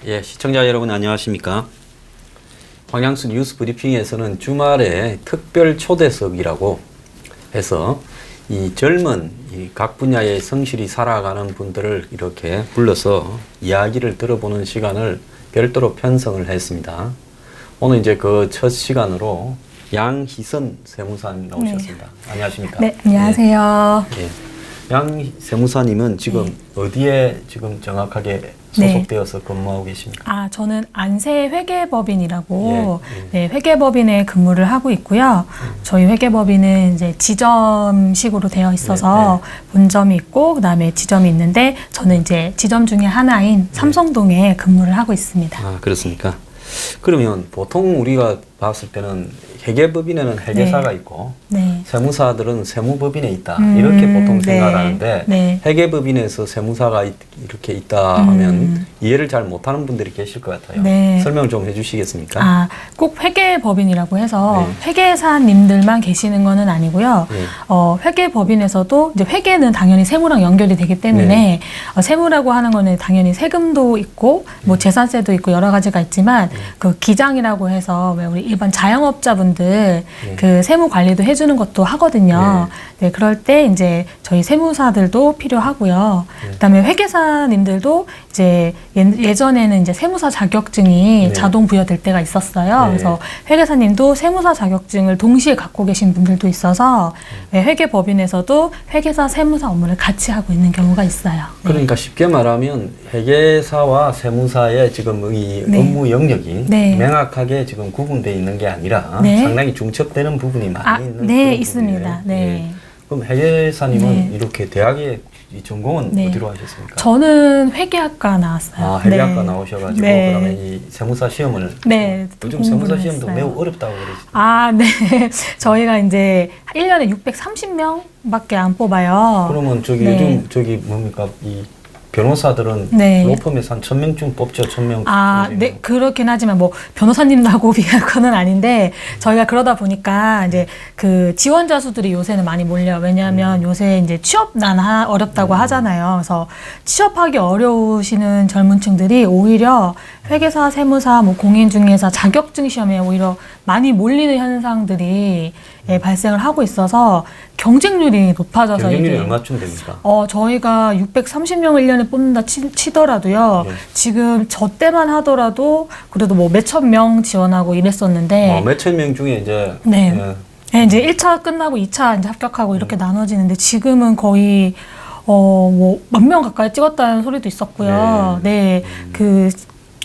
예, 시청자 여러분 안녕하십니까? 황양수 뉴스 브리핑에서는 주말에 특별 초대석이라고 해서 이 젊은 각 분야에 성실히 살아가는 분들을 이렇게 불러서 이야기를 들어보는 시간을 별도로 편성을 했습니다. 오늘 이제 그 첫 시간으로 양희선 세무사님 나오셨습니다. 네. 안녕하십니까? 네, 안녕하세요. 예. 양 세무사님은 지금 어디에 지금 정확하게 소속되어서 근무하고 계십니까? 아, 저는 안새 회계법인이라고 네, 회계법인에 근무를 하고 있고요. 저희 회계법인은 이제 지점식으로 되어 있어서 본점이 있고 그다음에 지점이 있는데 저는 이제 지점 중에 하나인 삼성동에 근무를 하고 있습니다. 아, 그렇습니까? 그러면 보통 우리가 봤을 때는 회계법인에는 회계사가 있고 세무사들은 세무법인에 있다 이렇게 보통 생각을 하는데 회계법인에서 세무사가 이렇게 있다 하면 이해를 잘 못하는 분들이 계실 것 같아요. 설명 좀 해주시겠습니까? 아, 꼭 회계법인이라고 해서 회계사님들만 계시는 거는 아니고요. 회계법인에서도 이제 회계는 당연히 세무랑 연결이 되기 때문에 세무라고 하는 거는 당연히 세금도 있고 뭐 재산세도 있고 여러 가지가 있지만 그 기장이라고 해서 왜 우리 일반 자영업자분들 그 세무 관리도 해주는 것도 하거든요. 네, 그럴 때 이제 저희 세무사들도 필요하고요. 그다음에 회계사님들도 이제 예전에는 이제 세무사 자격증이 자동 부여될 때가 있었어요. 그래서 회계사님도 세무사 자격증을 동시에 갖고 계신 분들도 있어서 회계법인에서도 회계사 세무사 업무를 같이 하고 있는 경우가 있어요. 그러니까 쉽게 말하면 회계사와 세무사의 지금 이 업무 영역이 명확하게 지금 구분되어 있는 게 아니라 상당히 중첩되는 부분이 많이 있는 네, 있습니다. 그럼 회계사님은 이렇게 대학에 이 전공은 어디로 하셨습니까? 저는 회계학과 나왔어요. 아, 회계학과 나오셔가지고 그러면 이 세무사 시험을 요즘 세무사 시험도 했어요. 매우 어렵다고 그러시죠? 아, 네. 저희가 이제 1년에 630명밖에 안 뽑아요. 그러면 저기 요즘 저기 뭡니까 이 변호사들은 로펌에서 한 1000명쯤 뽑죠. 1000명. 아, 네, 그렇긴 하지만 뭐 변호사님도 하고 비할 거는 아닌데 저희가 그러다 보니까 이제 그 지원자 수들이 요새는 많이 몰려요. 왜냐하면 요새 이제 취업난 어렵다고 하잖아요. 그래서 취업하기 어려우시는 젊은 층들이 오히려 회계사, 세무사, 뭐 공인중개사 자격증 시험에 오히려 많이 몰리는 현상들이 발생을 하고 있어서 경쟁률이 높아져서 경쟁률이 얼마쯤 됩니까? 저희가 630명을 1년에 뽑는다 치더라도요. 지금 저 때만 하더라도 그래도 뭐 몇천 명 지원하고 이랬었는데 몇천 명 중에 이제 이제 1차 끝나고 2차 이제 합격하고 이렇게 나눠지는데 지금은 거의 뭐 1000명 가까이 찍었다는 소리도 있었고요. 그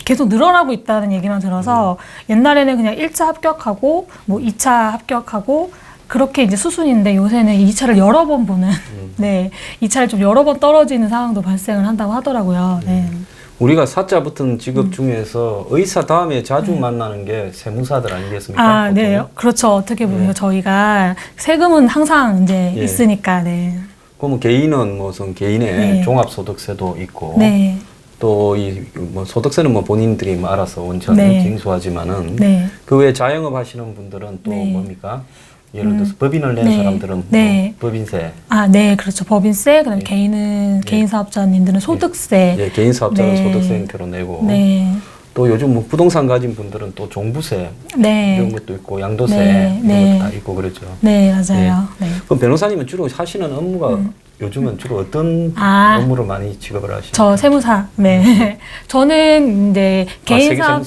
계속 늘어나고 있다는 얘기만 들어서 옛날에는 그냥 1차 합격하고 뭐 2차 합격하고 그렇게 이제 수순인데 요새는 2차를 여러 번 보는 2차를 좀 여러 번 떨어지는 상황도 발생을 한다고 하더라고요. 우리가 사자 붙은 직업 중에서 의사 다음에 자주 만나는 게 세무사들 아니겠습니까? 아, 보통은? 네. 그렇죠. 어떻게 보면 저희가 세금은 항상 이제 있으니까. 그러면 개인은 무슨 개인의 종합소득세도 있고 또 이 뭐 소득세는 뭐 본인들이 알아서 원천 징수하지만은 그 외에 자영업 하시는 분들은 또 뭡니까? 예를 들어서 법인을 낸 사람들은 뭐 법인세. 아, 네, 그렇죠. 법인세. 그다음에 개인은 개인 사업자님들은 소득세. 개인 사업자는 소득세 형태로 내고. 또 요즘 뭐 부동산 가진 분들은 또 종부세 이런 것도 있고 양도세 이런 것도 다 있고 그렇죠. 네, 맞아요. 그럼 변호사님은 주로 하시는 업무가 요즘은 주로 어떤 업무를 많이 직업을 하시나요? 저 세무사. 저는 이제 개인 사업,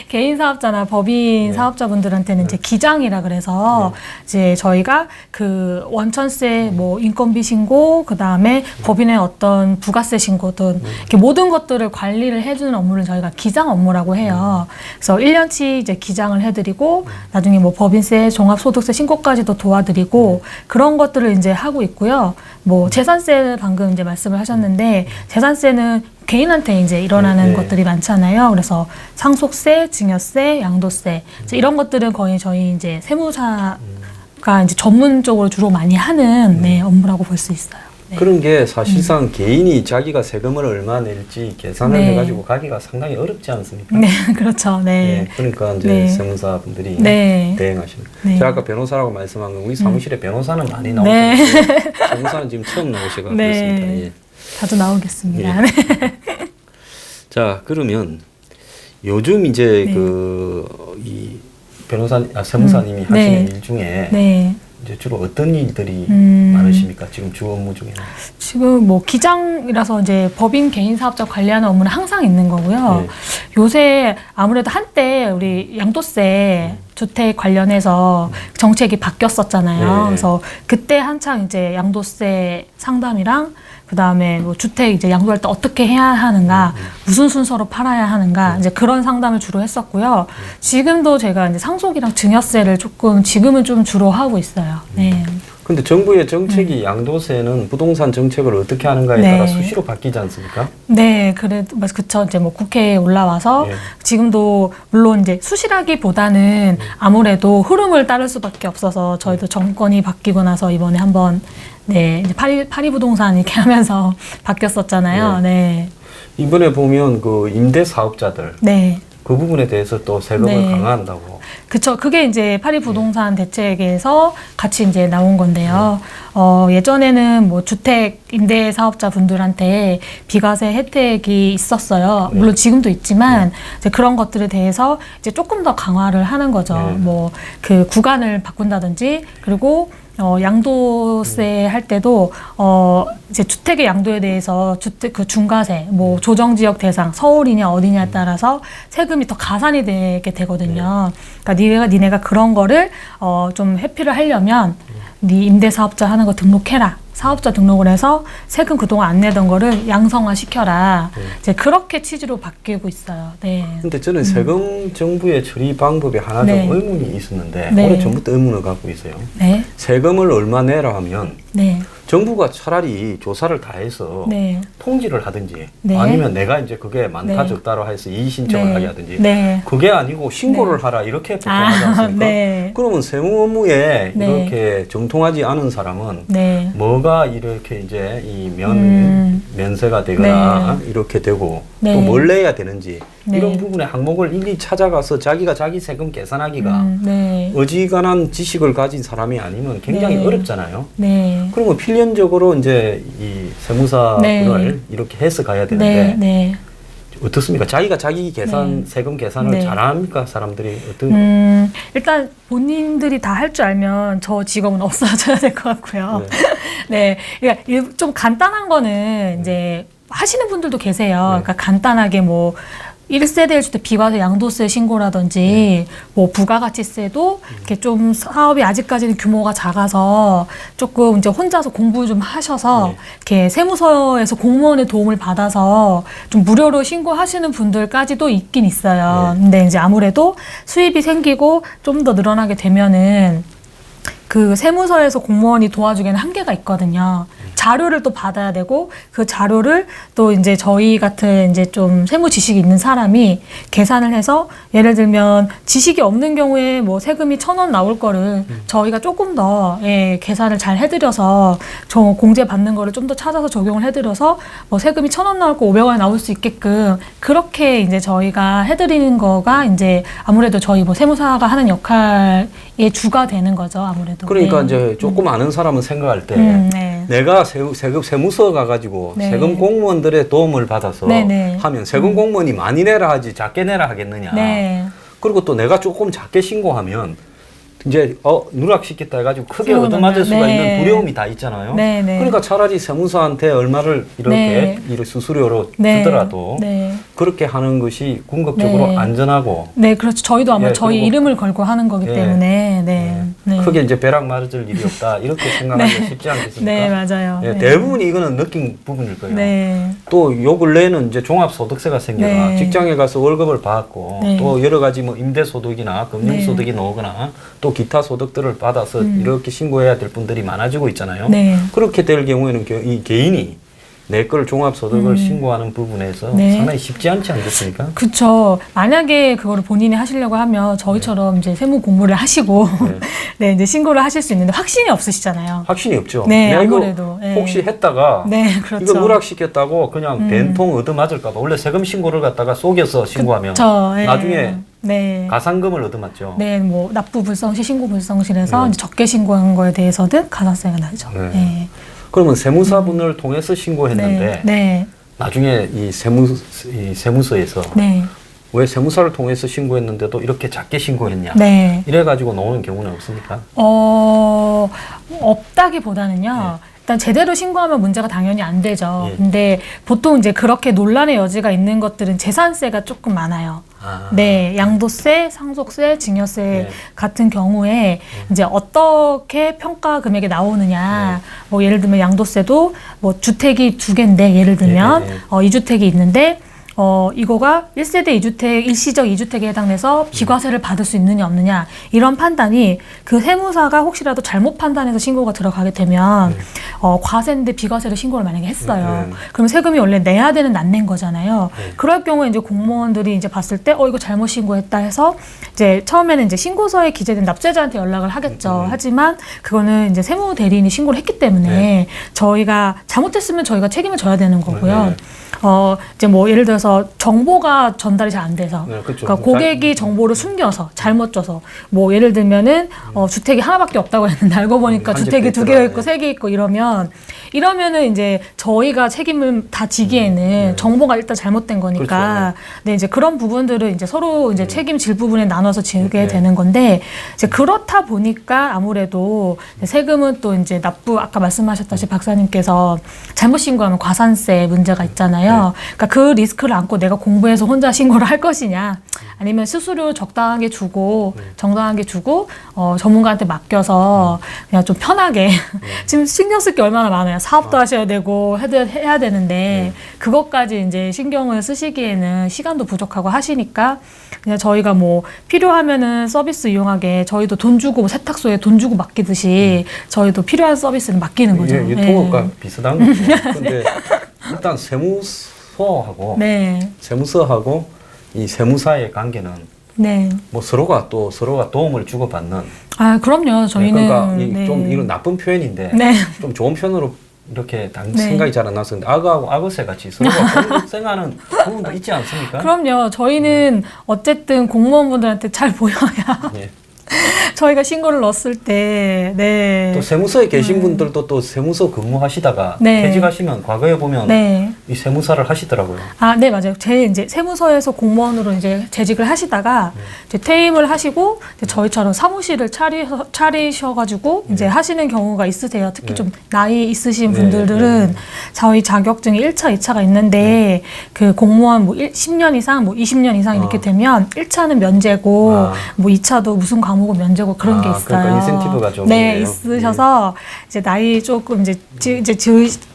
개인 사업자나 법인 사업자분들한테는 이제 기장이라 그래서 이제 저희가 그 원천세, 뭐 인건비 신고, 그 다음에 법인의 어떤 부가세 신고든 이렇게 모든 것들을 관리를 해주는 업무를 저희가 기장 업무라고 해요. 그래서 1년치 이제 기장을 해드리고 나중에 뭐 법인세, 종합소득세 신고까지도 도와드리고 그런 것들을 이제 하고 있고요. 뭐 재산세 방금 이제 말씀을 하셨는데 재산세는 개인한테 이제 일어나는 것들이 많잖아요. 그래서 상속세, 증여세, 양도세 이런 것들은 거의 저희 이제 세무사 세무가 이제 전문적으로 주로 많이 하는 네, 업무라고 볼 수 있어요. 네. 그런 게 사실상 개인이 자기가 세금을 얼마 낼지 계산을 네. 해가지고 가기가 상당히 어렵지 않습니까? 네, 그렇죠. 네. 네, 그러니까 이제 네. 세무사분들이 네. 대행하시는. 네. 제가 아까 변호사라고 말씀한 건 우리 사무실에 변호사는 많이 네. 나오시는데 세무사는 지금 처음 나오셔서 네. 그렇습니다. 예. 자주 나오겠습니다. 예. 네. 자, 그러면 요즘 이제 네. 이 세무사님이 하시는 네. 일 중에 네. 이제 주로 어떤 일들이 많으십니까? 지금 주 업무 중에는. 지금 뭐 기장이라서 이제 법인 개인 사업자 관리하는 업무는 항상 있는 거고요. 네. 요새 아무래도 한때 우리 양도세 주택 관련해서 정책이 바뀌었었잖아요. 네. 그래서 그때 한창 이제 양도세 상담이랑 그다음에 뭐 주택 이제 양도할 때 어떻게 해야 하는가, 무슨 순서로 팔아야 하는가, 이제 그런 상담을 주로 했었고요. 지금도 제가 이제 상속이랑 증여세를 조금 지금은 좀 주로 하고 있어요. 네. 근데 정부의 정책이 양도세는 부동산 정책을 어떻게 하는가에 네. 따라 수시로 바뀌지 않습니까? 네, 그래도 그쵸. 이제 뭐 국회에 올라와서 예. 지금도 물론 이제 수시라기보다는 아무래도 흐름을 따를 수밖에 없어서 저희도 정권이 바뀌고 나서 이번에 한번 네 이제 파리 부동산 이렇게 하면서 바뀌었었잖아요. 예. 네, 이번에 보면 그 임대 사업자들 네. 그 부분에 대해서 또 세금을 네. 강화한다고. 그쵸. 그게 이제 파리 부동산 대책에서 같이 이제 나온 건데요. 예전에는 뭐 주택 임대 사업자 분들한테 비과세 혜택이 있었어요. 물론 지금도 있지만 이제 그런 것들에 대해서 이제 조금 더 강화를 하는 거죠. 네. 뭐 그 구간을 바꾼다든지 그리고 양도세 할 때도 이제 주택의 양도에 대해서 주택 그 중과세, 뭐 조정 지역 대상, 서울이냐 어디냐에 따라서 세금이 더 가산이 되게 되거든요. 그러니까 니네가 그런 거를 좀 회피를 하려면 네 임대 사업자 하는 거 등록해라. 사업자 등록을 해서 세금 그동안 안 내던 거를 양성화 시켜라. 이제 그렇게 취지로 바뀌고 있어요. 네. 근데 저는 세금 정부의 처리 방법에 하나 네. 좀 의문이 있었는데 네. 오래전부터 의문을 갖고 있어요. 네. 세금을 얼마 내라 하면 네. 정부가 차라리 조사를 다 해서 네. 통지를 하든지 네. 아니면 내가 이제 그게 많다 네. 적다로 해서 이의 신청을 네. 하게 하든지 네. 그게 아니고 신고를 네. 하라 이렇게 보통 하지 않습니까? 네. 그러면 세무 업무에 네. 이렇게 정통하지 않은 사람은 네. 뭐가 이렇게 이제 이 면세가 되거나 이렇게 되고 네. 또 뭘 내야 되는지 네. 이런 부분의 항목을 일일이 찾아가서 자기가 자기 세금 계산하기가 네. 어지간한 지식을 가진 사람이 아니면 굉장히 네. 어렵잖아요. 네. 그러면 필연적으로 이제 이 세무사를 네. 이렇게 해서 가야 되는데 네. 네. 어떻습니까? 자기가 자기 계산 네. 세금 계산을 네. 잘합니까? 사람들이 어떤? 일단 본인들이 다 할 줄 알면 저 직업은 없어져야 될 것 같고요. 네. 그러니까 좀 간단한 거는 이제 하시는 분들도 계세요. 그러니까 간단하게 뭐 1세대 1주택 비과세 양도세 신고라든지 뭐 부가가치세도 이렇게 좀 사업이 아직까지는 규모가 작아서 조금 이제 혼자서 공부 좀 하셔서 이렇게 세무서에서 공무원의 도움을 받아서 좀 무료로 신고하시는 분들까지도 있긴 있어요. 근데 이제 아무래도 수입이 생기고 좀 더 늘어나게 되면은 그 세무서에서 공무원이 도와주기에는 한계가 있거든요. 자료를 또 받아야 되고 그 자료를 또 이제 저희 같은 이제 좀 세무 지식이 있는 사람이 계산을 해서 예를 들면 지식이 없는 경우에 뭐 세금이 1,000원 나올 거를 저희가 조금 더 계산을 잘 해드려서 저 공제 받는 거를 좀 더 찾아서 적용을 해드려서 뭐 세금이 1,000원 나올 거 500원에 나올 수 있게끔 그렇게 이제 저희가 해드리는 거가 이제 아무래도 저희 뭐 세무사가 하는 역할의 주가 되는 거죠. 아무래도. 그러니까 이제 조금 아는 사람은 생각할 때 네. 내가 세무서 가가지고 네. 세금 공무원들의 도움을 받아서 네. 하면 세금 공무원이 많이 내라 하지 작게 내라 하겠느냐. 네. 그리고 또 내가 조금 작게 신고하면 이제 누락시켰다 해가지고 크게 그러면은, 얻어맞을 수가 네. 있는 두려움이 다 있잖아요. 네. 그러니까 차라리 세무서한테 얼마를 이렇게 네. 수수료로 네. 주더라도 네. 그렇게 하는 것이 궁극적으로 네. 안전하고 네, 그렇죠. 저희도 아마 저희 그리고 이름을 걸고 하는 거기 때문에 네. 크게 이제 벼락 맞을 일이 없다 이렇게 생각하기 쉽지 않겠습니까? 네, 맞아요. 예, 네. 대부분 이거는 느낀 부분일 거예요. 네. 또 요 근래에는 이제 종합소득세가 생겨나 네. 직장에 가서 월급을 받고 네. 또 여러 가지 뭐 임대소득이나 금융소득이 나오거나 또 기타 소득들을 받아서 이렇게 신고해야 될 분들이 많아지고 있잖아요. 네. 그렇게 될 경우에는 이 개인이 내 걸 종합소득을 신고하는 부분에서 네. 상당히 쉽지 않지 않겠습니까? 그렇죠. 만약에 그거를 본인이 하시려고 하면 저희처럼 이제 세무 공부를 하시고 네, 이제 신고를 하실 수 있는데 확신이 없으시잖아요. 확신이 없죠. 네, 내가 아무래도. 이거 혹시 했다가 네, 그렇죠. 이거 누락시켰다고 그냥 된통 얻어맞을까 봐. 원래 세금 신고를 갖다가 속여서 신고하면 나중에 가산금을 얻어맞죠. 네, 뭐 납부 불성시, 신고 불성실에서 이제 적게 신고한 거에 대해서는 가산세가 나죠. 네. 그러면 세무사분을 통해서 신고했는데 나중에 이 세무서에서 왜 세무사를 통해서 신고했는데도 이렇게 작게 신고했냐 이래가지고 나오는 경우는 없습니까? 없다기보다는요. 일단 제대로 신고하면 문제가 당연히 안 되죠. 근데 보통 이제 그렇게 논란의 여지가 있는 것들은 재산세가 조금 많아요. 네, 양도세, 상속세, 증여세 같은 경우에 이제 어떻게 평가 금액이 나오느냐. 뭐 예를 들면 양도세도 뭐 주택이 2개인데 예를 들면 2주택이 있는데 이거가 1세대 2주택, 일시적 2주택에 해당돼서 비과세를 받을 수 있느냐 없느냐 이런 판단이 그 세무사가 혹시라도 잘못 판단해서 신고가 들어가게 되면 과세인데 비과세를 신고를 만약에 했어요. 그럼 세금이 원래 내야 되는 안 낸 거잖아요. 그럴 경우에 이제 공무원들이 이제 봤을 때 이거 잘못 신고했다 해서 이제 처음에는 이제 신고서에 기재된 납세자한테 연락을 하겠죠. 하지만 그거는 이제 세무 대리인이 신고를 했기 때문에 저희가 잘못했으면 저희가 책임을 져야 되는 거고요. 이제 뭐 예를 들어서 정보가 전달이 잘 안 돼서 그러니까 고객이 정보를 숨겨서 잘못 줘서 뭐 예를 들면은 주택이 하나밖에 없다고 했는데 알고 보니까 주택이 2개 있고 3개 있고 이러면은 이제 저희가 책임을 다 지기에는 정보가 일단 잘못된 거니까 네, 이제 그런 부분들을 이제 서로 이제 책임질 부분에 나눠서 지게 되는 건데 이제 그렇다 보니까 아무래도 세금은 또 이제 아까 말씀하셨다시피 박사님께서 잘못 신고하면 과산세 문제가 있잖아요. 그러니까 그 리스크를 안고 내가 공부해서 혼자 신고를 할 것이냐 아니면 수수료 적당하게 주고 정당하게 주고 전문가한테 맡겨서 그냥 좀 편하게 지금 신경 쓸 게 얼마나 많아요. 사업도 하셔야 되고 해야 되는데 그것까지 이제 신경을 쓰시기에는 시간도 부족하고 하시니까 그냥 저희가 뭐 필요하면은 서비스 이용하게 저희도 돈 주고 세탁소에 돈 주고 맡기듯이 저희도 필요한 서비스를 맡기는 거죠. 유통업과 비슷한 거죠. 근데 일단 세무서하고 이 세무사의 관계는 뭐 서로가 도움을 주고받는. 그럼요. 저희는 그러니까 좀 이런 나쁜 표현인데 좀 좋은 표현으로 이렇게 생각이 잘 안 나서 악어하고 악어새 같이 서로가 공생하는 부분도 있지 않습니까? 그럼요. 저희는 어쨌든 공무원분들한테 잘 보여야. 저희가 신고를 넣었을 때, 또 세무서에 계신 분들도 또 세무서 근무하시다가 퇴직하시면 과거에 보면 이 세무사를 하시더라고요. 네, 맞아요. 이제 세무서에서 공무원으로 이제 재직을 하시다가 이제 퇴임을 하시고 이제 저희처럼 사무실을 차리셔가지고 이제 하시는 경우가 있으세요. 특히 좀 나이 있으신 분들은 저희 자격증이 1차, 2차가 있는데 그 공무원 뭐 10년 이상, 뭐 20년 이상 이렇게 되면 1차는 면제고 뭐 2차도 무슨 과목은 면제고 그런 게 있어요. 그러니까 인센티브가 좀 있으셔서 이제 나이 조금 이제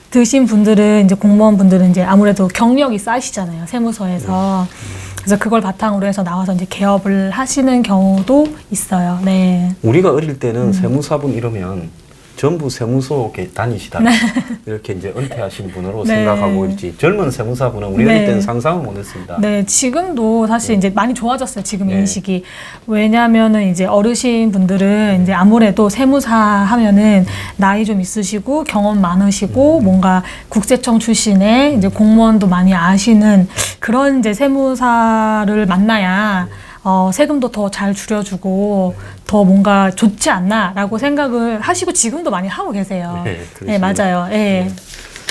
드신 분들은 이제 공무원 분들은 이제 아무래도 경력이 쌓이시잖아요. 세무서에서. 그래서 그걸 바탕으로 해서 나와서 이제 개업을 하시는 경우도 있어요. 우리가 어릴 때는 세무사분 이러면 전부 세무소에 다니시다가 이렇게 이제 은퇴하신 분으로 생각하고 있지. 젊은 세무사분은 우리 어릴 때는 상상을 못했습니다. 지금도 사실 이제 많이 좋아졌어요. 지금 인식이. 왜냐하면은 이제 어르신 분들은 이제 아무래도 세무사 하면은 나이 좀 있으시고 경험 많으시고 뭔가 국세청 출신의 이제 공무원도 많이 아시는 그런 이제 세무사를 만나야 세금도 더 잘 줄여주고 더 뭔가 좋지 않나라고 생각을 하시고 지금도 많이 하고 계세요. 네, 맞아요.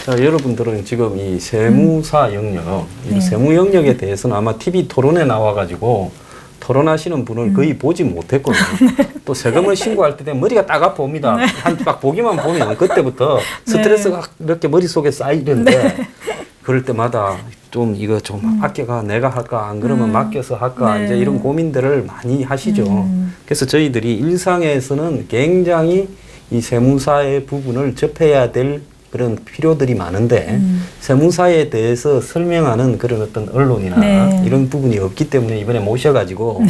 자, 여러분들은 지금 이 세무사 영역, 이 세무 영역에 대해서는 아마 TV 토론에 나와가지고 토론하시는 분을 거의 보지 못했거든요. 또 세금을 신고할 때 되면 머리가 딱 아파옵니다. 딱 보기만 보면 그때부터 스트레스가 이렇게 머릿속에 쌓이는데 그럴 때마다 좀 이거 좀 아껴가 내가 할까 안 그러면 맡겨서 할까 이제 이런 고민들을 많이 하시죠. 그래서 저희들이 일상에서는 굉장히 이 세무사의 부분을 접해야 될 그런 필요들이 많은데 세무사에 대해서 설명하는 그런 어떤 언론이나 이런 부분이 없기 때문에 이번에 모셔가지고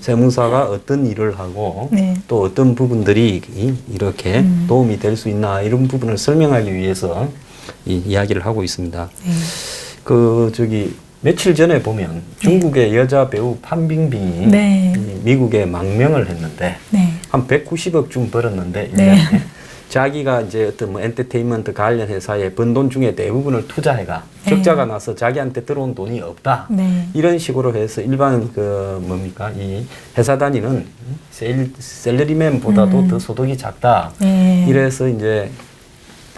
세무사가 어떤 일을 하고 또 어떤 부분들이 이렇게 도움이 될 수 있나 이런 부분을 설명하기 위해서 이야기를 하고 있습니다. 며칠 전에 보면 중국의 여자 배우 판빙빙이 미국에 망명을 했는데 한 190억 좀 벌었는데 1년에 자기가 이제 어떤 뭐 엔터테인먼트 관련 회사에 번 돈 중에 대부분을 투자해가 적자가 나서 자기한테 들어온 돈이 없다. 이런 식으로 해서 일반 이 회사 다니는 셀러리맨보다도 더 소득이 작다. 이래서 이제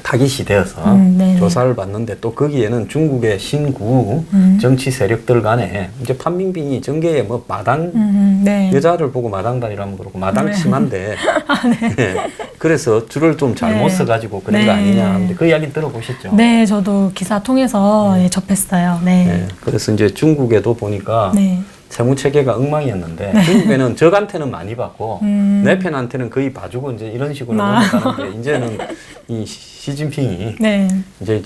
타깃이 되어서 조사를 받는데 또 거기에는 중국의 신구 정치 세력들 간에 이제 판빙빙이 정계에 뭐 마당 여자를 보고 마당다리라면 그렇고 마당 심한데 그래서 줄을 좀 잘못 써가지고 그런 거 아니냐 하는데 그 이야기 들어보셨죠? 네, 저도 기사 통해서 접했어요. 그래서 이제 중국에도 보니까 세무 체계가 엉망이었는데 중국에는 적한테는 많이 받고 내 편한테는 거의 봐주고 이제 이런 식으로 넘어가는데 이제는 이 시진핑이 이제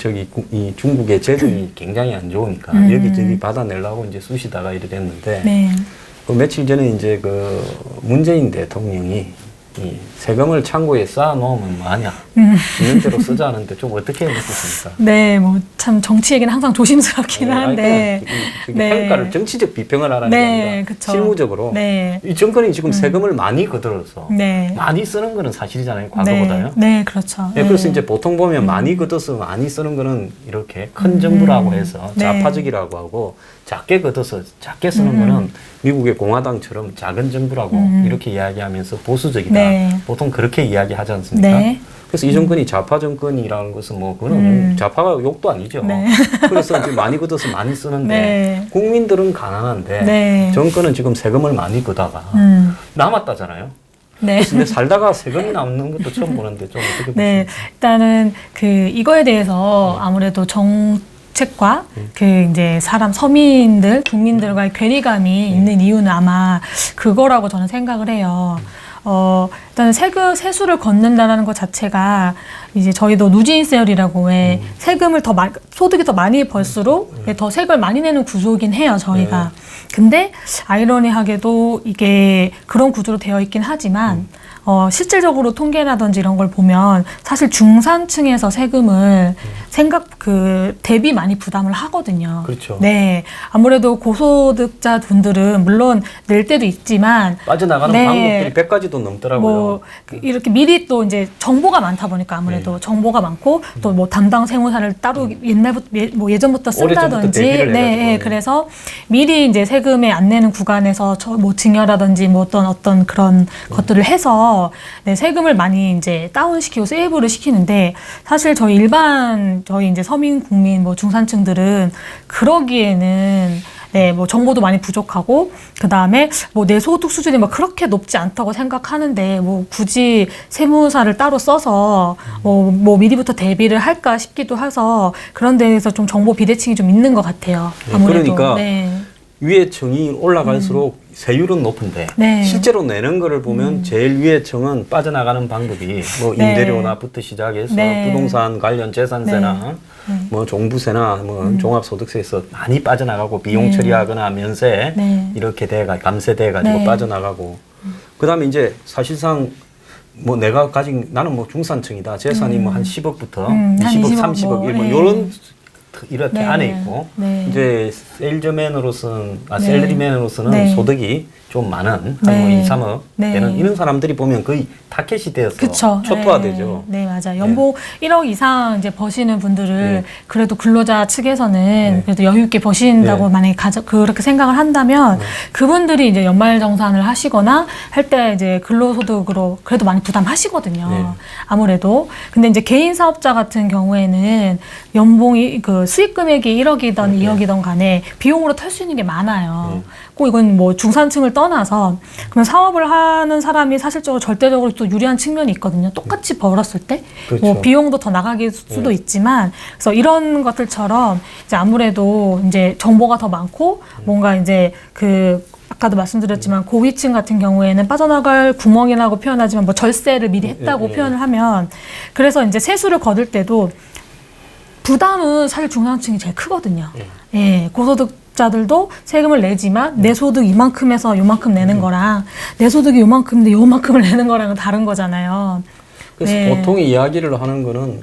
이 중국의 재정이 굉장히 안 좋으니까 여기저기 받아내려고 이제 쑤시다가 이래 됐는데 그 며칠 전에 이제 문재인 대통령이 이 세금을 창고에 쌓아놓으면 뭐하냐 있는 대로 쓰자는데 좀 어떻게 느끼십니까? 네, 뭐 참 정치 얘기는 항상 조심스럽긴 한데 평가를 정치적 비평을 하라는 게 아니라 실무적으로 이 정권이 지금 세금을 많이 거들어서 많이 쓰는 거는 사실이잖아요, 과거보다요. 네, 그렇죠. 그래서 이제 보통 보면 많이 걷어서 많이 쓰는 거는 이렇게 큰 정부라고 해서 좌파적이라고 하고 작게 걷어서 작게 쓰는 거는 미국의 공화당처럼 작은 정부라고 이렇게 이야기하면서 보수적이다. 보통 그렇게 이야기하지 않습니까? 그래서 이 정권이 좌파 정권이라는 것은 뭐 그거는 좌파가 욕도 아니죠. 그래서 이제 많이 걷어서 많이 쓰는데 국민들은 가난한데 정권은 지금 세금을 많이 걷다가 남았다잖아요. 근데 살다가 세금이 남는 것도 처음 보는데 좀 어떻게 보십니까? 일단은 이거에 대해서 아무래도 정책과 이제 서민들, 국민들과의 괴리감이 있는 이유는 아마 그거라고 저는 생각을 해요. 일단 세수를 걷는다는 것 자체가 이제 저희도 누진세율이라고 해 세금을 소득이 더 많이 벌수록 더 세금을 많이 내는 구조이긴 해요, 저희가. 근데 아이러니하게도 이게 그런 구조로 되어 있긴 하지만 실질적으로 통계라든지 이런 걸 보면 사실 중산층에서 세금을 대비 많이 부담을 하거든요. 그렇죠. 아무래도 고소득자 분들은 물론 낼 때도 있지만 빠져나가는 방법들이 100가지도 넘더라고요. 이렇게 미리 또 이제 정보가 많다 보니까 아무래도 정보가 많고 또 뭐 담당 세무사를 따로 예전부터 쓴다든지 그래서 미리 이제 세금에 안 내는 구간에서 뭐 증여라든지 뭐 어떤 그런 것들을 해서 세금을 많이 이제 다운시키고 세이브를 시키는데 사실 저희 이제 서민 국민 뭐 중산층들은 그러기에는 뭐 정보도 많이 부족하고 그다음에 뭐 내 소득 수준이 막 그렇게 높지 않다고 생각하는데 뭐 굳이 세무사를 따로 써서 뭐 미리부터 대비를 할까 싶기도 해서 그런 데에서 좀 정보 비대칭이 좀 있는 것 같아요. 아무래도. 그러니까 위에 층이 올라갈수록 세율은 높은데 실제로 내는 거를 보면 제일 위에 층은 빠져나가는 방법이 뭐 임대료나부터 시작해서 부동산 관련 재산세나 뭐 종부세나 뭐 종합소득세에서 많이 빠져나가고 비용 처리하거나 면세 이렇게 감세돼가지고 빠져나가고 그다음에 이제 사실상 뭐 내가 나는 뭐 중산층이다 재산이 뭐 한 10억부터 20억, 30억 뭐 이런 이렇게 안에 있고 이제 셀러리맨으로서는 소득이 좀 많은 한 뭐 2, 3억 되는 이런 사람들이 보면 거의 타켓이 되어서 초토화되죠. 맞아요. 연봉 1억 이상 이제 버시는 분들을 그래도 근로자 측에서는 그래도 여유 있게 버신다고 만약에 그렇게 생각을 한다면 그분들이 이제 연말정산을 하시거나 할 때 이제 근로소득으로 그래도 많이 부담하시거든요. 아무래도. 근데 이제 개인 사업자 같은 경우에는 연봉이 수익 금액이 1억이든 2억이든 간에 비용으로 털 수 있는 게 많아요. 꼭 이건 뭐 중산층을 떠나서 그러면 사업을 하는 사람이 사실적으로 절대적으로 또 유리한 측면이 있거든요. 똑같이 벌었을 때 뭐 비용도 더 나가길 수도 있지만 그래서 이런 것들처럼 이제 아무래도 이제 정보가 더 많고 뭔가 이제 아까도 말씀드렸지만 고위층 같은 경우에는 빠져나갈 구멍이라고 표현하지만 뭐 절세를 미리 했다고 표현을 하면 그래서 이제 세수를 거둘 때도 부담은 사실 중산층이 제일 크거든요. 고소득자들도 세금을 내지만 내 소득 이만큼에서 요만큼 내는 거랑 내 소득이 요만큼인데 요만큼을 내는 거랑은 다른 거잖아요. 그래서 보통 이야기를 하는 거는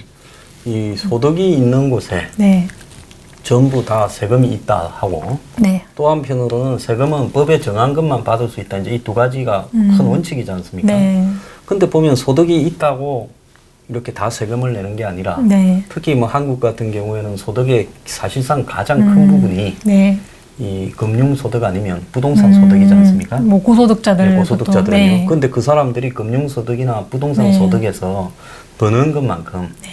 이 소득이 있는 곳에 네. 전부 다 세금이 있다 하고 네. 또 한편으로는 세금은 법에 정한 것만 받을 수 있다. 이제 이 두 가지가 큰 원칙이지 않습니까? 네. 근데 보면 소득이 있다고 이렇게 다 세금을 내는 게 아니라 네. 특히 뭐 한국 같은 경우에는 소득의 사실상 가장 큰 부분이 네. 이 금융소득 아니면 부동산 소득이지 않습니까? 뭐 고소득자들. 네, 고소득자들은요. 네. 근데 그 사람들이 금융소득이나 부동산 네. 소득에서 버는 것만큼 네.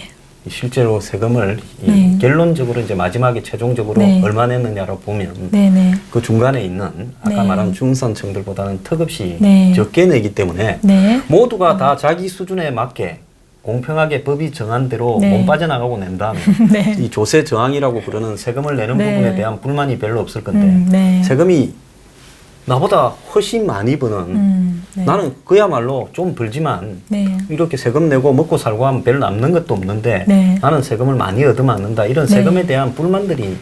실제로 세금을 네. 결론적으로 이제 마지막에 최종적으로 네. 얼마 냈느냐로 보면 네. 네. 그 중간에 있는 아까 네. 말한 중산층들보다는 턱없이 네. 적게 내기 때문에 네. 모두가 다 자기 수준에 맞게 공평하게 법이 정한 대로 네. 못 빠져나가고 낸 다음에 네. 이 조세 저항이라고 부르는 세금을 내는 네. 부분에 대한 불만이 별로 없을 건데 네. 세금이 나보다 훨씬 많이 버는 네. 나는 그야말로 좀 벌지만 네. 이렇게 세금 내고 먹고 살고 하면 별로 남는 것도 없는데 네. 나는 세금을 많이 얻어맞는다 이런 네. 세금에 대한 불만들이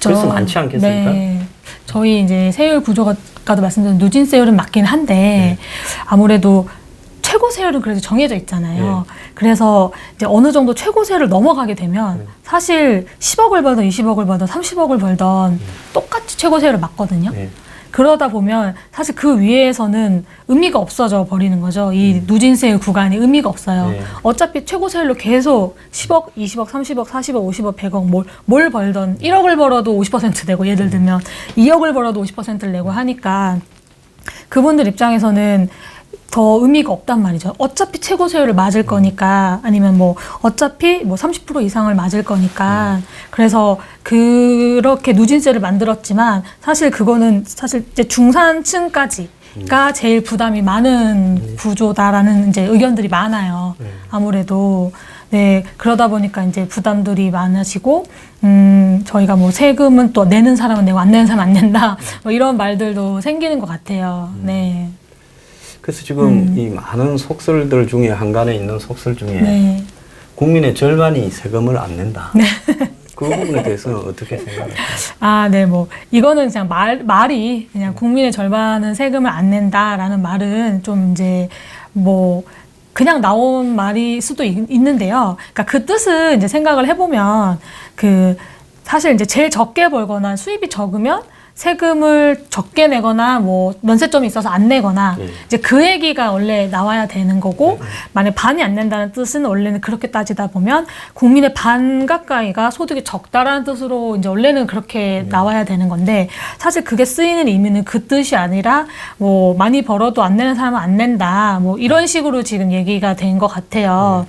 그래서 많지 않겠습니까? 네. 저희 이제 세율 구조가 아까도 말씀드린 누진세율은 맞긴 한데 네. 아무래도 최고세율은 그래도 정해져 있잖아요. 네. 그래서 이제 어느 정도 최고세율을 넘어가게 되면 사실 10억을 벌던 20억을 벌던 30억을 벌던 똑같이 최고세율을 맞거든요. 네. 그러다 보면 사실 그 위에서는 의미가 없어져 버리는 거죠. 이 누진세율 구간이 의미가 없어요. 네. 어차피 최고세율로 계속 10억, 20억, 30억, 40억, 50억, 100억 뭘 벌던 1억을 벌어도 50% 내고 예를 들면 2억을 벌어도 50%를 내고 하니까 그분들 입장에서는 더 의미가 없단 말이죠. 어차피 최고세율을 맞을 거니까 아니면 뭐 어차피 뭐 30% 이상을 맞을 거니까 그래서 그렇게 누진세를 만들었지만 사실 그거는 사실 이제 중산층까지가 제일 부담이 많은 구조다라는 이제 의견들이 많아요. 아무래도 네 그러다 보니까 이제 부담들이 많아지고 저희가 뭐 세금은 또 내는 사람은 내고 안 내는 사람은 안 낸다 뭐 이런 말들도 생기는 것 같아요. 네. 그래서 지금 이 많은 속설들 중에 한간에 있는 속설 중에 네. 국민의 절반이 세금을 안 낸다. 네. 그 부분에 대해서는 어떻게 생각하세요? 아, 네, 뭐, 이거는 그냥 말이 그냥 국민의 절반은 세금을 안 낸다라는 말은 좀 이제 뭐, 그냥 나온 말일 수도 있는데요. 그러니까 그 뜻은 이제 생각을 해보면 사실 이제 제일 적게 벌거나 수입이 적으면 세금을 적게 내거나 뭐 면세점이 있어서 안 내거나 이제 그 얘기가 원래 나와야 되는 거고 만약 반이 안 낸다는 뜻은 원래는 그렇게 따지다 보면 국민의 반 가까이가 소득이 적다라는 뜻으로 이제 원래는 그렇게 나와야 되는 건데 사실 그게 쓰이는 의미는 그 뜻이 아니라 뭐 많이 벌어도 안 내는 사람은 안 낸다 뭐 이런 식으로 지금 얘기가 된 것 같아요.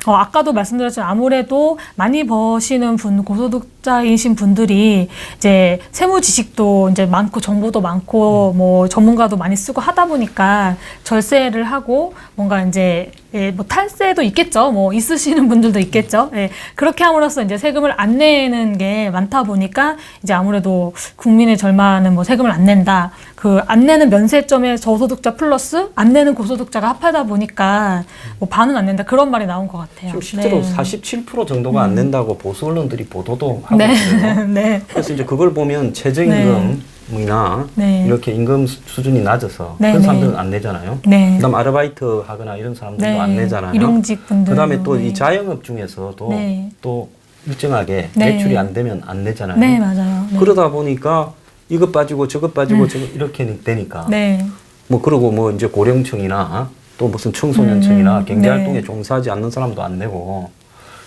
아까도 말씀드렸지만 아무래도 많이 버시는 고소득자이신 분들이 이제 세무 지식도 이제 많고 정보도 많고 뭐 전문가도 많이 쓰고 하다 보니까 절세를 하고 뭔가 이제 뭐 탈세도 있겠죠. 뭐 있으시는 분들도 있겠죠. 예, 그렇게 함으로써 이제 세금을 안 내는 게 많다 보니까 이제 아무래도 국민의 절반은 뭐 세금을 안 낸다. 그 안 내는 면세점의 저소득자 플러스 안 내는 고소득자가 합하다 보니까 뭐 반은 안 낸다. 그런 말이 나온 것 같아요. 지금 실제로 네. 47% 정도가 안 낸다고 보수 언론들이 보도도 하고 네. 있어요. 네. 그래서 이제 그걸 보면 최저임금이나 네. 이렇게 임금 수준이 낮아서 네, 그런 네. 사람들은 안 내잖아요. 네. 그다음 아르바이트 하거나 이런 사람들도 네. 안 내잖아요. 일용직 분들. 그다음에 또 이 자영업 중에서도 네. 또 일정하게 네. 매출이 안 되면 안 내잖아요. 네, 맞아요. 네. 그러다 보니까 이것 빠지고 저것 빠지고 저것 이렇게 되니까 네. 뭐 그러고 뭐 이제 고령층이나 또 무슨 청소년층이나 경제활동에 네. 종사하지 않는 사람도 안 내고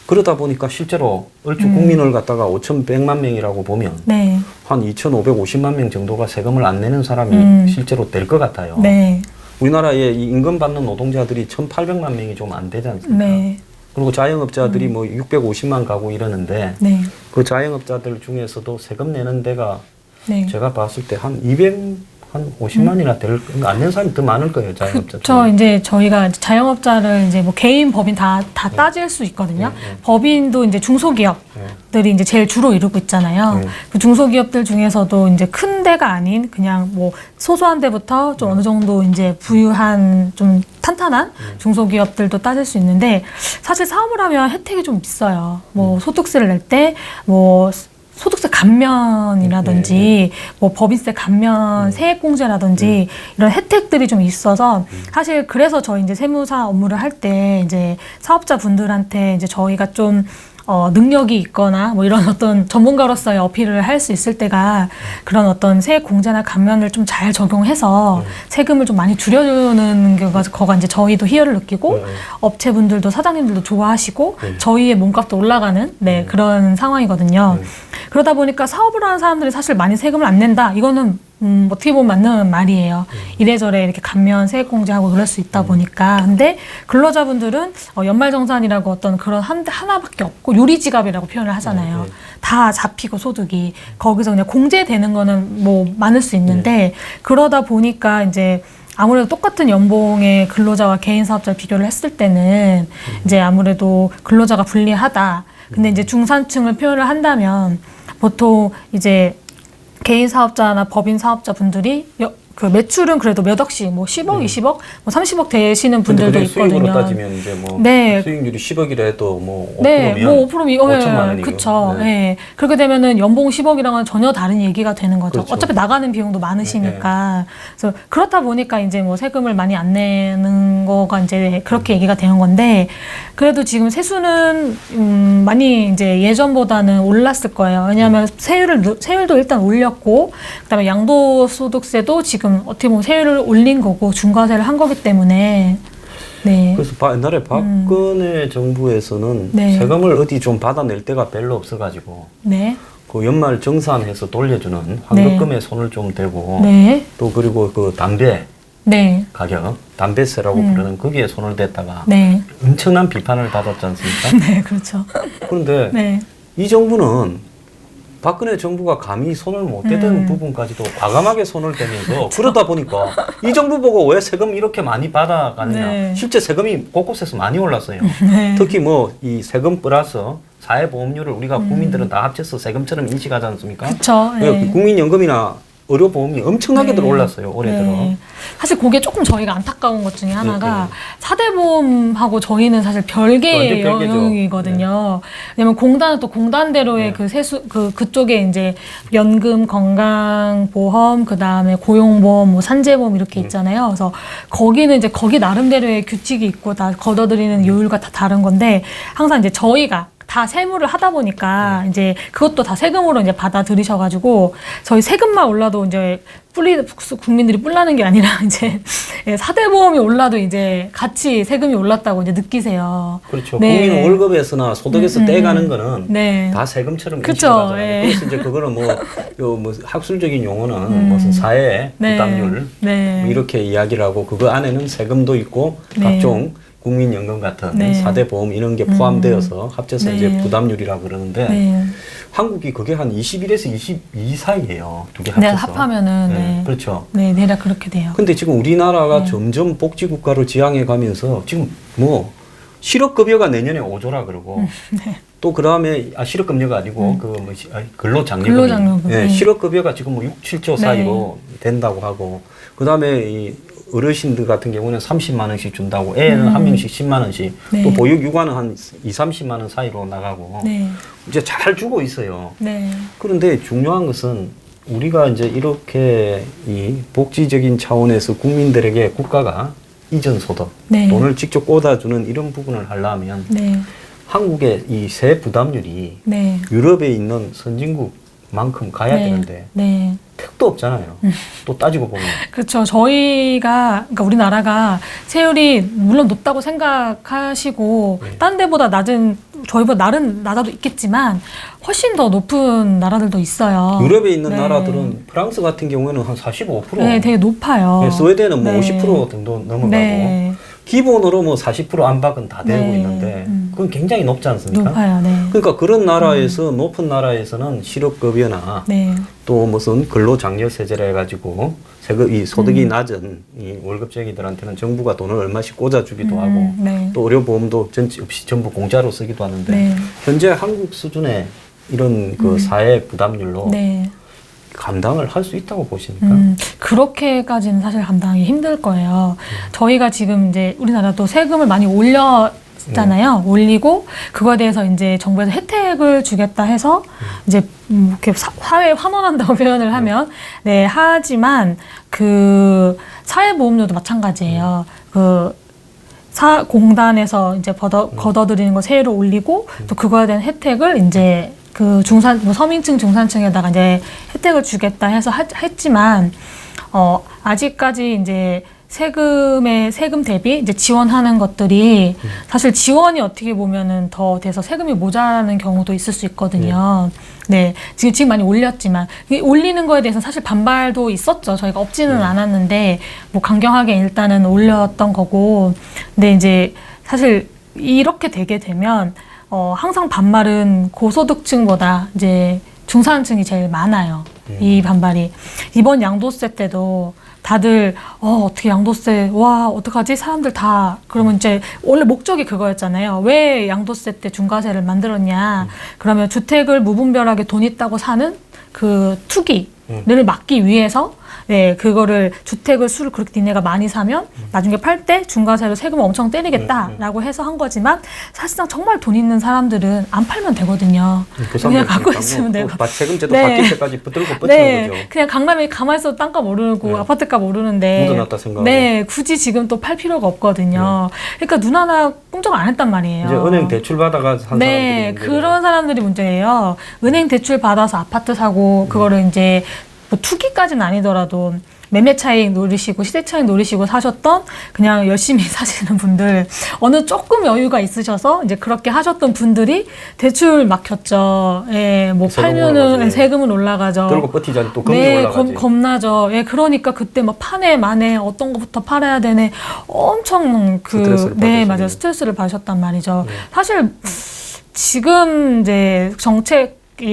그러다 보니까 실제로 얼추 국민을 갖다가 5,100만 명이라고 보면 네. 한 2,550만 명 정도가 세금을 안 내는 사람이 실제로 될 것 같아요. 네. 우리나라에 이 임금 받는 노동자들이 1,800만 명이 좀 안 되지 않습니까? 네. 그리고 자영업자들이 뭐 650만 가구 이러는데 네. 그 자영업자들 중에서도 세금 내는 데가 네. 제가 봤을 때 한 50만이나 안 낸 사람이 더 많을 거예요, 자영업자. 저 이제 저희가 자영업자를 이제 뭐 개인 법인 다 따질 수 있거든요. 법인도 이제 중소기업들이 이제 제일 주로 이루고 있잖아요. 그 중소기업들 중에서도 이제 큰 데가 아닌 그냥 뭐 소소한 데부터 좀 어느 정도 이제 부유한 좀 탄탄한 중소기업들도 따질 수 있는데 사실 사업을 하면 혜택이 좀 있어요. 뭐 소득세를 낼 때 뭐 소득세 감면이라든지 뭐 법인세 감면, 세액공제라든지 이런 혜택들이 좀 있어서 사실 그래서 저희 이제 세무사 업무를 할 때 이제 사업자 분들한테 이제 저희가 좀 능력이 있거나 뭐 이런 어떤 전문가로서의 어필을 할 수 있을 때가 그런 어떤 세액 공제나 감면을 좀 잘 적용해서 세금을 좀 많이 줄여주는 거가 이제 저희도 희열을 느끼고 업체분들도 사장님들도 좋아하시고 저희의 몸값도 올라가는 그런 상황이거든요. 그러다 보니까 사업을 하는 사람들이 사실 많이 세금을 안 낸다. 이거는 어떻게 보면 맞는 말이에요. 이래저래 이렇게 감면 세액 공제하고 그럴 수 있다 보니까. 근데 근로자분들은 연말정산이라고 어떤 그런 하나밖에 없고 요리지갑이라고 표현을 하잖아요. 다 잡히고 소득이 거기서 그냥 공제되는 거는 뭐 많을 수 있는데 그러다 보니까 이제 아무래도 똑같은 연봉의 근로자와 개인 사업자를 비교를 했을 때는 이제 아무래도 근로자가 불리하다. 근데 이제 중산층을 표현을 한다면 보통 이제 개인 사업자나 법인 사업자 분들이 그 매출은 그래도 몇 억씩, 뭐 10억, 20억, 뭐 30억 되시는 분들도 있거든요. 수익으로 따지면 이제 뭐 수익률이 10억이라 해도 뭐 5%면 네, 뭐 5%면 5천만 원이고. 그렇죠. 네. 그렇게 되면은 연봉 10억이랑은 전혀 다른 얘기가 되는 거죠. 그렇죠. 어차피 나가는 비용도 많으시니까. 그래서 그렇다 보니까 이제 뭐 세금을 많이 안 내는 거가 이제 그렇게 얘기가 되는 건데 그래도 지금 세수는 많이 이제 예전보다는 올랐을 거예요. 왜냐하면 세율도 일단 올렸고 그다음에 양도소득세도 지금 어떻게 보면 세율을 올린 거고 중과세를 한 거기 때문에 그래서 옛날에 박근혜 정부에서는 세금을 어디 좀 받아낼 데가 별로 없어가지고 그 연말 정산해서 돌려주는 환급금에 손을 좀 대고 또 그리고 그 담배 가격, 담배세라고 부르는 거기에 손을 댔다가 엄청난 비판을 받았지 않습니까? 네, 그렇죠. 그런데 이 정부는 박근혜 정부가 감히 손을 못 대던 부분까지도 과감하게 손을 대면서 그러다 보니까 이 정부 보고 왜 세금 이렇게 많이 받아가느냐. 실제 세금이 곳곳에서 많이 올랐어요. 특히 뭐 이 세금 플러스 사회보험료를 우리가 국민들은 다 합쳐서 세금처럼 인식하지 않습니까? 그렇죠. 국민연금이나 의료보험이 엄청나게 들어 올랐어요. 올해 들어. 사실 그게 조금 저희가 안타까운 것 중에 하나가 4대 보험하고 저희는 사실 별개의 영역이거든요. 왜냐면 공단은 또 공단대로의 그 세수 그쪽에 이제 연금, 건강보험, 그다음에 고용보험, 뭐 산재보험 이렇게 있잖아요. 그래서 거기는 이제 거기 나름대로의 규칙이 있고 다 걷어들이는 요율과 다 다른 건데 항상 이제 저희가 다 세무를 하다 보니까 이제 그것도 다 세금으로 이제 받아들이셔가지고 저희 세금만 올라도 이제 국민들이 뿔나는 게 아니라 이제 4대 보험이 올라도 이제 같이 세금이 올랐다고 이제 느끼세요. 그렇죠. 국민 월급에서나 소득에서 떼가는 거는 다 세금처럼 인식하잖아요. 그래서 이제 그거는 뭐 학술적인 용어는 무슨 사회 부담률 뭐 이렇게 이야기를 하고 그거 안에는 세금도 있고 각종 국민연금 같은 4대 보험 이런 게 포함되어서 합쳐서 이제 부담률이라고 그러는데 한국이 그게 한 21에서 22 사이예요. 두 개 합쳐서. 합하면은 그렇죠. 대략 그렇게 돼요. 근데 지금 우리나라가 점점 복지국가로 지향해 가면서 지금 뭐 실업급여가 내년에 5조라 그러고 또 그다음에 실업급여가 아니고 그 뭐 근로장려금. 실업급여가 지금 뭐 6, 7조 사이로 된다고 하고 그다음에 이 어르신들 같은 경우는 30만 원씩 준다고 애는 한 명씩 10만 원씩 또 보육 육아는 한 2, 30만 원 사이로 나가고 이제 잘 주고 있어요. 그런데 중요한 것은 우리가 이제 이렇게 이 복지적인 차원에서 국민들에게 국가가 이전 소득 돈을 직접 꽂아주는 이런 부분을 하려면 한국의 이 세 부담률이 유럽에 있는 선진국만큼 가야 되는데 택도 없잖아요. 또 따지고 보면. 그렇죠. 그러니까 우리나라가 세율이 물론 높다고 생각하시고 딴 데보다 낮은 저희보다 다른 나라도 있겠지만 훨씬 더 높은 나라들도 있어요. 유럽에 있는 나라들은 프랑스 같은 경우에는 한 45%. 되게 높아요. 스웨덴은 뭐 50% 정도 넘어가고 기본으로 뭐 40% 안팎은 다 되고 있는데 그건 굉장히 높지 않습니까? 높아요. 그러니까 그런 나라에서 높은 나라에서는 실업급여나 또 무슨 근로장려세제라 해가지고 이 소득이 낮은 이 월급쟁이들한테는 정부가 돈을 얼마씩 꽂아주기도 하고 또 의료보험도 없이 전부 공짜로 쓰기도 하는데 현재 한국 수준의 이런 그 사회 부담률로 감당을 할 수 있다고 보십니까? 그렇게까지는 사실 감당하기 힘들 거예요. 저희가 지금 이제 우리나라도 세금을 많이 올렸잖아요. 올리고 그거에 대해서 이제 정부에서 혜택을 주겠다 해서 이제 이렇게 사회에 환원한다고 표현을 하면 하지만 그 사회보험료도 마찬가지예요. 그 공단에서 이제 걷어들이는 거 세율을 올리고 또 그거에 대한 혜택을 이제 그 서민층, 중산층에다가 이제 혜택을 주겠다 해서 했지만, 아직까지 이제 세금 대비 이제 지원하는 것들이 사실 지원이 어떻게 보면은 더 돼서 세금이 모자라는 경우도 있을 수 있거든요. 네. 지금 많이 올렸지만, 올리는 거에 대해서 사실 반발도 있었죠. 저희가 없지는 않았는데, 뭐 강경하게 일단은 올렸던 거고, 근데 이제 사실 이렇게 되게 되면, 항상 반발은 고소득층보다 이제 중산층이 제일 많아요. 이 반발이. 이번 양도세 때도 다들 어떻게 양도세 와 어떡하지 사람들 다 그러면 이제 원래 목적이 그거였잖아요. 왜 양도세 때 중과세를 만들었냐. 그러면 주택을 무분별하게 돈 있다고 사는 그 투기를 막기 위해서 네 그거를 주택을 수를 그렇게 니네가 많이 사면 나중에 팔 때 중과세로 세금을 엄청 때리겠다라고 해서 한 거지만 사실상 정말 돈 있는 사람들은 안 팔면 되거든요. 그냥 갖고 있으면 되고 세금제도 바뀔 때까지 붙들고 버티는 거죠. 그냥 강남에 가만히 있어도 땅값 오르고 아파트값 오르는데 묻어놨다 생각하고 네 굳이 지금 또 팔 필요가 없거든요. 그러니까 눈 하나 꿈쩍 안 했단 말이에요. 이제 은행 대출 받아가 산 사람들이 그런 사람들이 문제예요. 은행 대출 받아서 아파트 사고 그거를 이제 뭐 투기까지는 아니더라도 매매 차익 노리시고 시세 차익 노리시고 사셨던 그냥 열심히 사시는 분들 어느 조금 여유가 있으셔서 이제 그렇게 하셨던 분들이 대출 막혔죠. 예, 뭐 팔면은 올라가지. 세금은 올라가죠. 들고 버티자니 또 금리 올라가지. 겁나죠. 예, 그러니까 그때 뭐 파네 마네 어떤 거부터 팔아야 되네 엄청 맞아요. 스트레스를 받으셨단 말이죠. 사실 지금 이제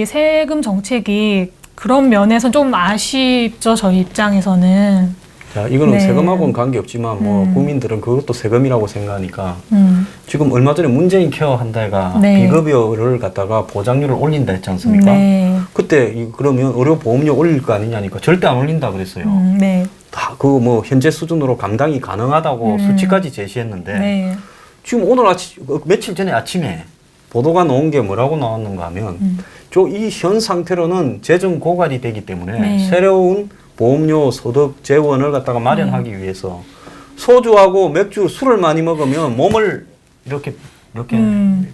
세금 정책이 그런 면에서 좀 아쉽죠, 저희 입장에서는. 자, 이거는 세금하고는 관계없지만 뭐 국민들은 그것도 세금이라고 생각하니까 지금 얼마 전에 문재인 케어 한 달가 비급여를 갖다가 보장률을 올린다 했지 않습니까? 그때 그러면 의료보험료 올릴 거 아니냐니까 절대 안 올린다 그랬어요. 다 그 뭐 현재 수준으로 감당이 가능하다고 수치까지 제시했는데 지금 오늘 며칠 전에 아침에 보도가 나온 게 뭐라고 나왔는가 하면 이 현 상태로는 재정 고갈이 되기 때문에 새로운 보험료 소득 재원을 갖다가 마련하기 위해서 소주하고 맥주 술을 많이 먹으면 몸을 이렇게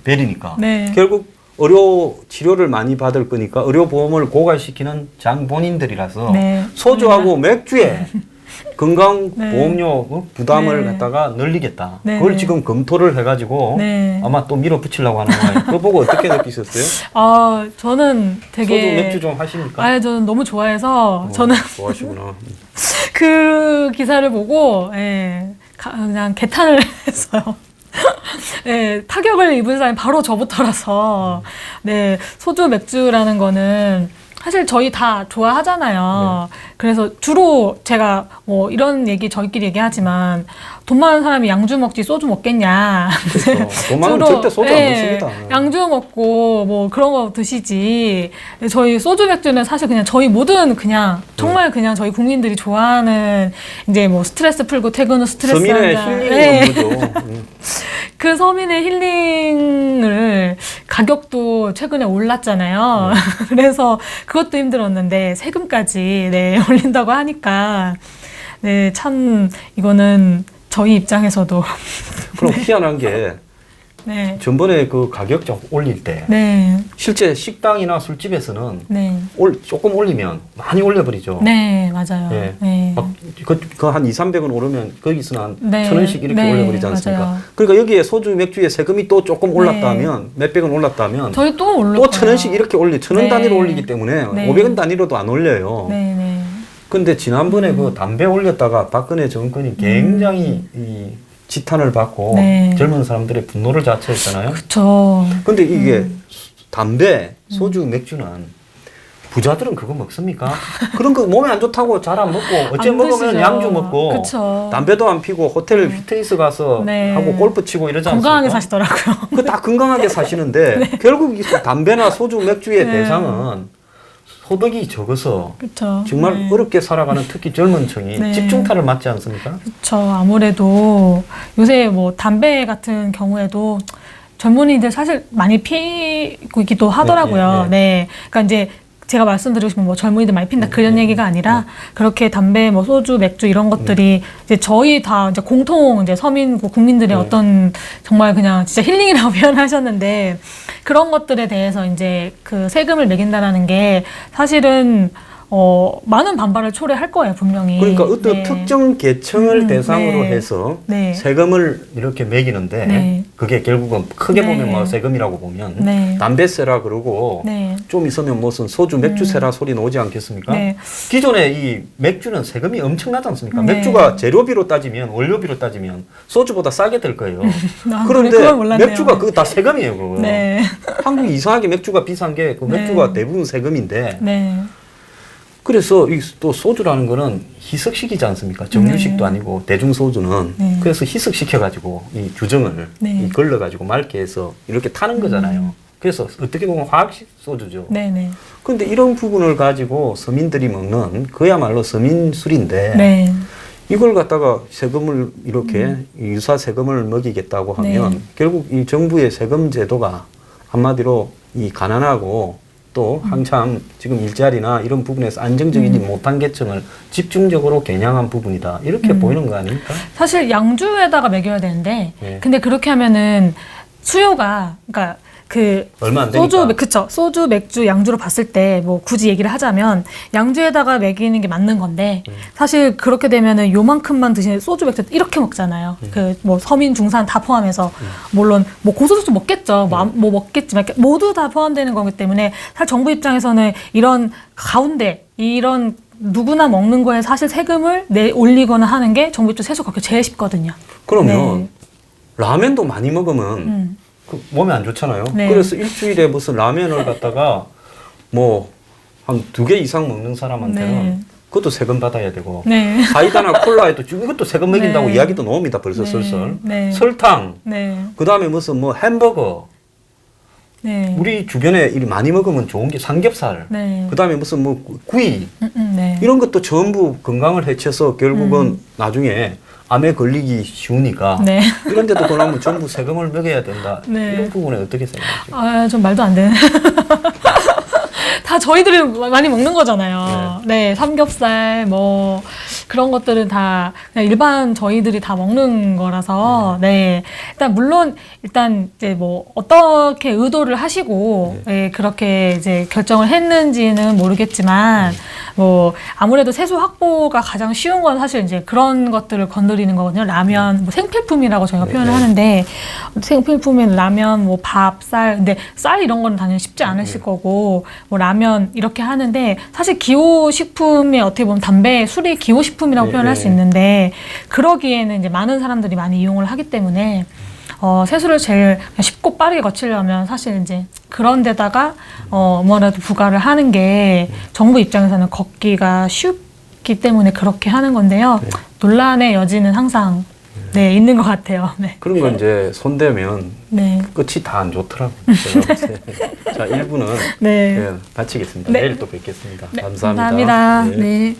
베리니까 결국 의료 치료를 많이 받을 거니까 의료보험을 고갈시키는 장본인들이라서 소주하고 맥주에 건강보험료 부담을 갖다가 늘리겠다. 그걸 지금 검토를 해가지고 아마 또 밀어붙이려고 하는 거예요. 그거 보고 어떻게 느끼셨어요? 저는 되게 소주 맥주 좀 하십니까? 저는 너무 좋아해서 저는 좋아하시구나. 그 기사를 보고 그냥 개탄을 했어요. 타격을 입은 사람이 바로 저부터라서 소주 맥주라는 거는 사실 저희 다 좋아하잖아요. 그래서 주로 제가 뭐 이런 얘기 저희끼리 얘기하지만 돈 많은 사람이 양주 먹지 소주 먹겠냐. 그렇죠. 돈 많으면 절대 소주 안 먹습니다. 양주 먹고 뭐 그런 거 드시지. 저희 소주 맥주는 사실 그냥 저희 모든 그냥 정말 그냥 저희 국민들이 좋아하는 이제 뭐 스트레스 풀고 퇴근 후 스트레스 서민의 힐링 정도죠. 그 서민의 힐링을 가격도 최근에 올랐잖아요. 그래서 그것도 힘들었는데 세금까지 올린다고 하니까 참 이거는 저희 입장에서도 그럼 희한한 게 전번에 그 가격 좀 올릴 때 실제 식당이나 술집에서는 조금 올리면 많이 올려버리죠. 맞아요. 한 200~300원 오르면 거기서는 한 1,000원씩 이렇게 올려버리지 않습니까? 맞아요. 그러니까 여기에 소주 맥주에 세금이 또 조금 올랐다면 몇백 원 올랐다면 저희 또 1,000원씩 이렇게 1,000원 단위로 올리기 때문에 500원 단위로도 안 올려요. 근데 지난번에 그 담배 올렸다가 박근혜 정권이 굉장히 지탄을 받고 젊은 사람들의 분노를 자초했잖아요. 그렇죠. 근데 이게 담배, 소주, 맥주는 부자들은 그거 먹습니까? 그런 거 몸에 안 좋다고 잘 안 먹고 어째 먹으면 양주 먹고 그쵸. 담배도 안 피고 호텔 피트니스 가서 하고 골프 치고 이러지 않습니까? 건강하게 사시더라고요. 그 다 건강하게 사시는데 결국 이 담배나 소주, 맥주의 대상은 소득이 적어서 정말 어렵게 살아가는 특히 젊은 층이 집중타를 맞지 않습니까? 그렇죠. 아무래도 요새 뭐 담배 같은 경우에도 젊은이들 사실 많이 피고 있기도 하더라고요. 그러니까 이제 제가 말씀드리고 싶은 뭐 젊은이들 많이 핀다 그런 얘기가 아니라 그렇게 담배, 뭐 소주, 맥주 이런 것들이 이제 저희 다 이제 공통 이제 서민 국민들의 어떤 정말 그냥 진짜 힐링이라고 표현하셨는데 그런 것들에 대해서 이제 그 세금을 매긴다라는 게 사실은 많은 반발을 초래할 거예요, 분명히. 그러니까 어떤 네. 특정 계층을 대상으로 네. 해서 네. 세금을 이렇게 매기는데 네. 그게 결국은 크게 네. 보면 뭐 세금이라고 보면 네. 담배세라 그러고 네. 좀 있으면 무슨 소주 맥주세라 소리 나오지 않겠습니까? 네. 기존에 이 맥주는 세금이 엄청나지 않습니까? 네. 맥주가 재료비로 따지면 원료비로 따지면 소주보다 싸게 될 거예요. 그걸 그런데 몰랐네요. 맥주가 그거 다 세금이에요. 그거. 네. 한국이 이상하게 맥주가 비싼 게 그 맥주가 대부분 세금인데 네. 그래서 이 또 소주라는 거는 희석시키지 않습니까? 정류식도 아니고 대중소주는 그래서 희석시켜가지고 이 규정을 이 걸러가지고 맑게 해서 이렇게 타는 거잖아요. 그래서 어떻게 보면 화학식 소주죠. 네네. 그런데 이런 부분을 가지고 서민들이 먹는 그야말로 서민 술인데 네. 이걸 갖다가 세금을 이렇게 유사 세금을 먹이겠다고 하면 결국 이 정부의 세금 제도가 한마디로 이 가난하고 또 한참 지금 일자리나 이런 부분에서 안정적이지 못한 계층을 집중적으로 겨냥한 부분이다. 이렇게 보이는 거 아닙니까? 사실 양주에다가 먹여야 되는데 근데 그렇게 하면은 수요가 그러니까 그 얼마 안 소주, 되니까. 그쵸. 소주, 맥주, 양주로 봤을 때 뭐 굳이 얘기를 하자면 양주에다가 먹이는 게 맞는 건데 사실 그렇게 되면은 요만큼만 드시는 소주, 맥주 이렇게 먹잖아요. 그 뭐 서민, 중산 다 포함해서 물론 뭐 고소득도 먹겠죠. 뭐 먹겠지만 모두 다 포함되는 거기 때문에 사실 정부 입장에서는 이런 가운데 이런 누구나 먹는 거에 사실 세금을 올리거나 하는 게 정부 입장 세수 그렇게 제일 쉽거든요. 그러면 라면도 많이 먹으면 그 몸에 안 좋잖아요. 네. 그래서 일주일에 무슨 라면을 갖다가 뭐 한 2개 이상 먹는 사람한테는 그것도 세금 받아야 되고 네. 사이다나 콜라에도 이것도 세금 매긴다고 네. 이야기도 나옵니다. 벌써 슬슬. 네. 설탕, 네. 그다음에 무슨 뭐 햄버거. 네. 우리 주변에 일 많이 먹으면 좋은 게 삼겹살. 네. 그다음에 무슨 뭐 구이. 네. 이런 것도 전부 건강을 해쳐서 결국은 나중에 암에 걸리기 쉬우니까 네. 이런 데도 그러면 전부 세금을 매겨야 된다. 네. 이런 부분에 어떻게 생각하세요? 아, 좀 말도 안 되는. 다 저희들이 많이 먹는 거잖아요. 네, 삼겹살, 뭐, 그런 것들은 다 그냥 일반 저희들이 다 먹는 거라서, 네. 일단, 물론, 일단, 이제 뭐, 어떻게 의도를 하시고, 예, 그렇게 이제 결정을 했는지는 모르겠지만, 뭐, 아무래도 세수 확보가 가장 쉬운 건 사실 이제 그런 것들을 건드리는 거거든요. 라면, 뭐 생필품이라고 저희가 표현을 하는데, 생필품인 라면, 뭐 밥, 쌀, 근데 쌀 이런 거는 당연히 쉽지 않으실 거고, 뭐 라면 이렇게 하는데, 사실 기호식품이 어떻게 보면 담배, 술이 기호식품이라고 표현할 수 있는데, 그러기에는 이제 많은 사람들이 많이 이용을 하기 때문에, 세수를 제일 쉽고 빠르게 거치려면 사실 이제 그런 데다가 뭐라도 부과를 하는 게 정부 입장에서는 걷기가 쉽기 때문에 그렇게 하는 건데요. 논란의 여지는 항상 네, 있는 것 같아요. 네. 그런 건 이제 손대면 네. 끝이 다 안 좋더라고요. 제가 볼 때. 자, 1부는 네. 마치겠습니다. 네. 내일 또 뵙겠습니다. 네, 감사합니다. 감사합니다. 네. 네.